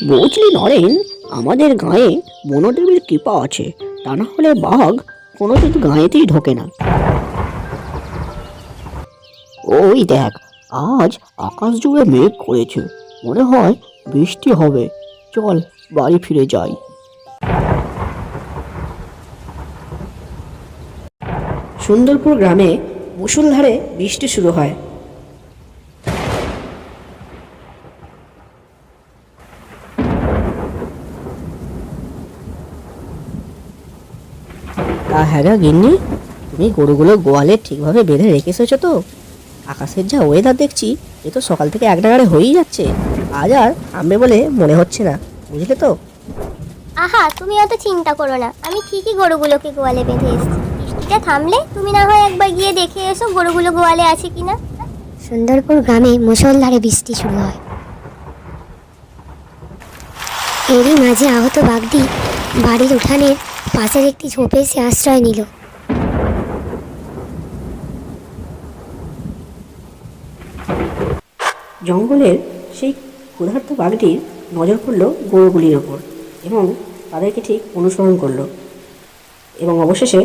বুঝলি নরেন, আমাদের গায়ে বনদেবীর কৃপা আছে, তা না হলে বাঘ কোনোদিন গায়েতেই ঢোকে না। ওই দেখ, আজ আকাশ জুড়ে মেঘ করেছে, মনে হয় বৃষ্টি হবে। চল বাড়ি ফিরে যাই। সুন্দরপুর গ্রামে মুষলধারে বৃষ্টি শুরু হয়। হ্যাঁ গা গিন্নি, তুমি গরুগুলো গোয়ালে ঠিকভাবে বেঁধে রেখে এসেছো তো? আকাশের যা ওয়েদার দেখছি, এ তো সকাল থেকে এক নাগাড়ে হয়েই যাচ্ছে। আজ আর থামবে বলে মনে হচ্ছে না, বুঝলে তো? আহা, তুমি অত চিন্তা করো না, আমি ঠিকই গরুগুলোকে গোয়ালে বেঁধে এসেছি। বৃষ্টিটা থামলে তুমি না হয় একবার গিয়ে দেখে এসো গরুগুলো গোয়ালে আছে কিনা। সুন্দরপুর গ্রামে মুষলধারে বৃষ্টি শুরু হয়। এরই মাঝে আহত বাঘটি বাড়ির উঠানের পাশের একটি ঝোপে এসে আশ্রয় নিল। জঙ্গলের সেই ক্ষুধার্ত বাঘটির নজর পড়ল গরুগুলির ওপর এবং তাদেরকে ঠিক অনুসরণ করলো এবং অবশেষে